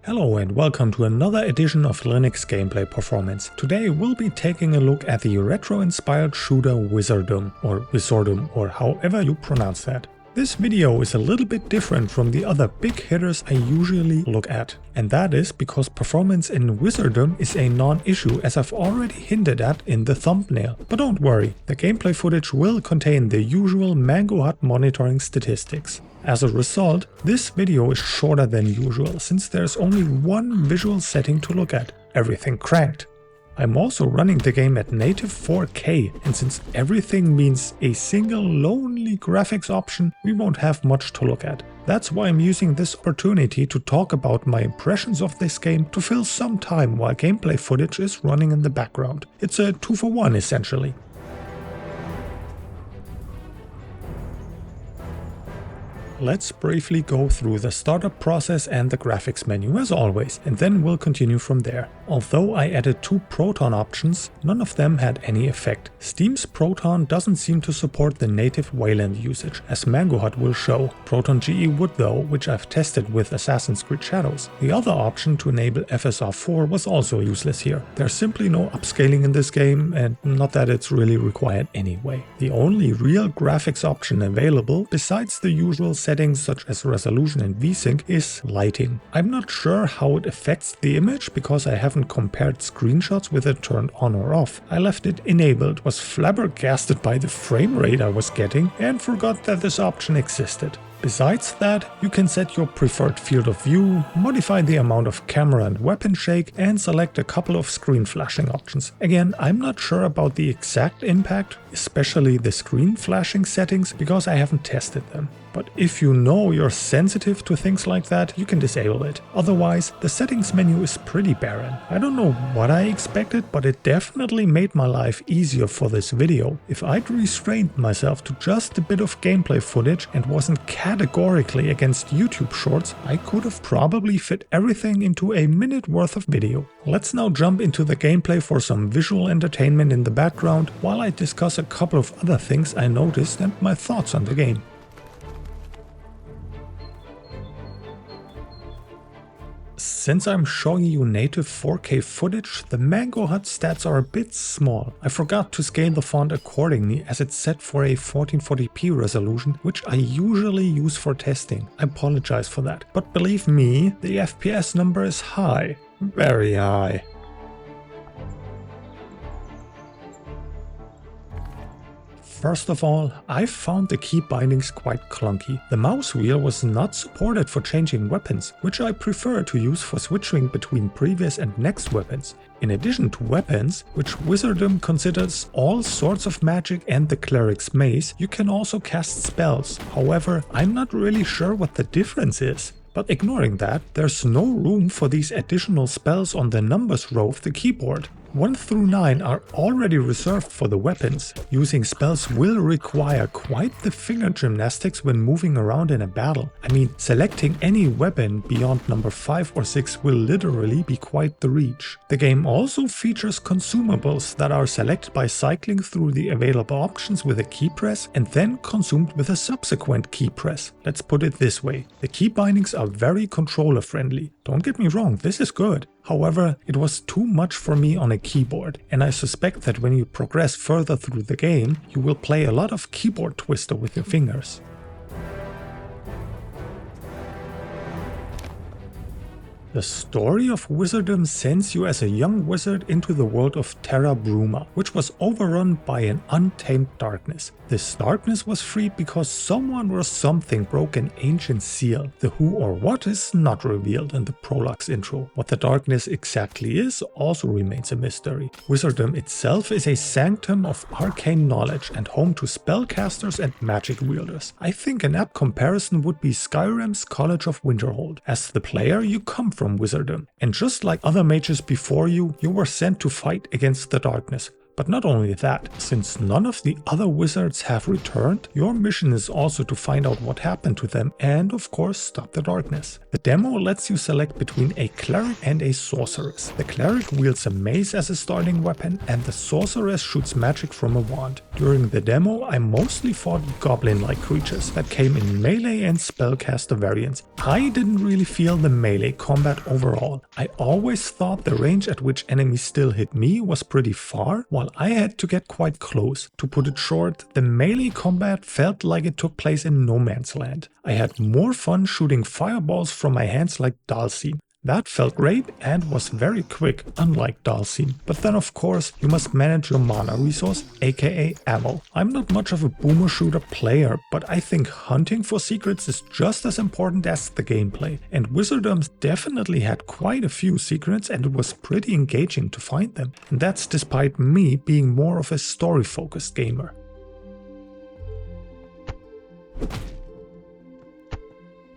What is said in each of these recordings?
Hello and welcome to another edition of Linux Gameplay Performance. Today we'll be taking a look at the retro-inspired shooter Wizordum, or however you pronounce that. This video is a little bit different from the other big hitters I usually look at. And that is because performance in Wizordum is a non-issue, as I've already hinted at in the thumbnail. But don't worry, the gameplay footage will contain the usual Mangohud monitoring statistics. As a result, this video is shorter than usual, since there's only one visual setting to look at: everything cranked. I'm also running the game at native 4K, and since everything means a single lonely graphics option, we won't have much to look at. That's why I'm using this opportunity to talk about my impressions of this game to fill some time while gameplay footage is running in the background. It's a 2-for-1 essentially. Let's briefly go through the startup process and the graphics menu as always, and then we'll continue from there. Although I added 2 Proton options, none of them had any effect. Steam's Proton doesn't seem to support the native Wayland usage, as Mangohud will show. Proton GE would though, which I've tested with Assassin's Creed Shadows. The other option to enable FSR4 was also useless here. There's simply no upscaling in this game, and not that it's really required anyway. The only real graphics option available, besides the usual settings such as resolution and VSync, is lighting. I'm not sure how it affects the image because I haven't compared screenshots with it turned on or off. I left it enabled, was flabbergasted by the frame rate I was getting, and forgot that this option existed. Besides that, you can set your preferred field of view, modify the amount of camera and weapon shake, and select a couple of screen flashing options. Again, I'm not sure about the exact impact, especially the screen flashing settings, because I haven't tested them. But if you know you're sensitive to things like that, you can disable it. Otherwise, the settings menu is pretty barren. I don't know what I expected, but it definitely made my life easier for this video. If I'd restrained myself to just a bit of gameplay footage and wasn't categorically against YouTube shorts, I could have probably fit everything into a minute worth of video. Let's now jump into the gameplay for some visual entertainment in the background, while I discuss a couple of other things I noticed and my thoughts on the game. Since I'm showing you native 4K footage, the Mangohud stats are a bit small. I forgot to scale the font accordingly, as it's set for a 1440p resolution, which I usually use for testing. I apologize for that. But believe me, the FPS number is high. Very high. First of all, I found the keybindings quite clunky. The mouse wheel was not supported for changing weapons, which I prefer to use for switching between previous and next weapons. In addition to weapons, which Wizordum considers all sorts of magic and the cleric's mace, you can also cast spells. However, I'm not really sure what the difference is. But ignoring that, there's no room for these additional spells on the numbers row of the keyboard. 1 through 9 are already reserved for the weapons. Using spells will require quite the finger gymnastics when moving around in a battle. I mean, selecting any weapon beyond number 5 or 6 will literally be quite the reach. The game also features consumables that are selected by cycling through the available options with a key press and then consumed with a subsequent key press. Let's put it this way, the key bindings are very controller friendly. Don't get me wrong, this is good. However, it was too much for me on a keyboard, and I suspect that when you progress further through the game, you will play a lot of keyboard twister with your fingers. The story of Wizordum sends you as a young wizard into the world of Terra Bruma, which was overrun by an untamed darkness. This darkness was freed because someone or something broke an ancient seal. The who or what is not revealed in the prologue's intro. What the darkness exactly is also remains a mystery. Wizordum itself is a sanctum of arcane knowledge and home to spellcasters and magic wielders. I think an apt comparison would be Skyrim's College of Winterhold. As the player, you come from Wizordum, and just like other mages before you, you were sent to fight against the darkness. But not only that, since none of the other wizards have returned, your mission is also to find out what happened to them and of course stop the darkness. The demo lets you select between a cleric and a sorceress. The cleric wields a mace as a starting weapon and the sorceress shoots magic from a wand. During the demo I mostly fought goblin-like creatures that came in melee and spellcaster variants. I didn't really feel the melee combat overall. I always thought the range at which enemies still hit me was pretty far, while I had to get quite close. To put it short, the melee combat felt like it took place in no man's land. I had more fun shooting fireballs from my hands like Dalsim. That felt great and was very quick, unlike Dalsim. But then of course you must manage your mana resource, aka ammo. I'm not much of a boomer shooter player, but I think hunting for secrets is just as important as the gameplay. And Wizordum definitely had quite a few secrets and it was pretty engaging to find them. And that's despite me being more of a story-focused gamer.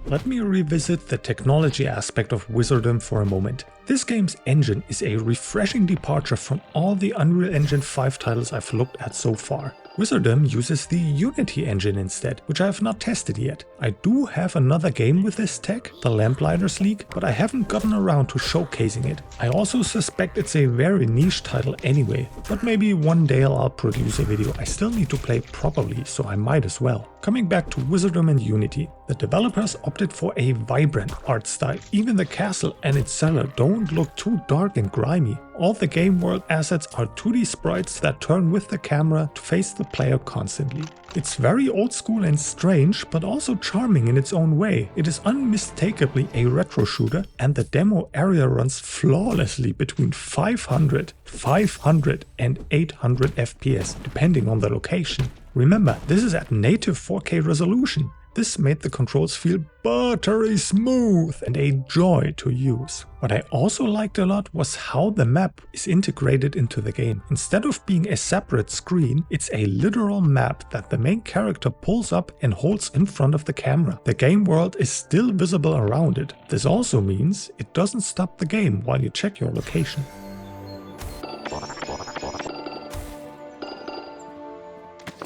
Let me revisit the technology aspect of Wizordum for a moment. This game's engine is a refreshing departure from all the Unreal Engine 5 titles I've looked at so far. Wizordum uses the Unity engine instead, which I have not tested yet. I do have another game with this tech, the Lamplighters League, but I haven't gotten around to showcasing it. I also suspect it's a very niche title anyway, but maybe one day I'll produce a video. I still need to play properly, so I might as well. Coming back to Wizordum and Unity, the developers opted for a vibrant art style. Even the castle and its cellar don't look too dark and grimy. All the game world assets are 2D sprites that turn with the camera to face the player constantly. It's very old school and strange, but also charming in its own way. It is unmistakably a retro shooter, and the demo area runs flawlessly between 500 and 800 FPS, depending on the location. Remember, this is at native 4K resolution. This made the controls feel buttery smooth and a joy to use. What I also liked a lot was how the map is integrated into the game. Instead of being a separate screen, it's a literal map that the main character pulls up and holds in front of the camera. The game world is still visible around it. This also means it doesn't stop the game while you check your location.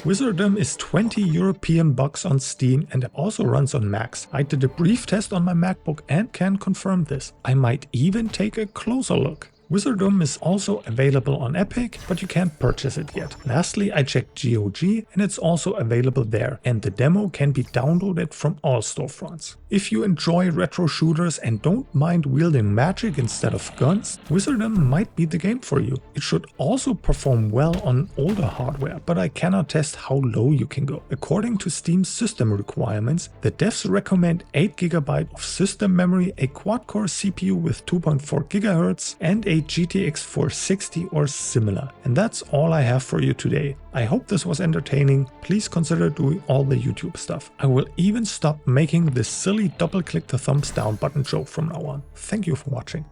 Wizordum is 20 European bucks on Steam and also runs on Macs. I did a brief test on my MacBook and can confirm this. I might even take a closer look. Wizordum is also available on Epic, but you can't purchase it yet. Lastly, I checked GOG and it's also available there, and the demo can be downloaded from all storefronts. If you enjoy retro shooters and don't mind wielding magic instead of guns, Wizordum might be the game for you. It should also perform well on older hardware, but I cannot test how low you can go. According to Steam's system requirements, the devs recommend 8GB of system memory, a quad-core CPU with 2.4 GHz, and a GTX 460 or similar. And that's all I have for you today. I hope this was entertaining. Please consider doing all the YouTube stuff. I will even stop making this silly double click the thumbs down button joke from now on. Thank you for watching.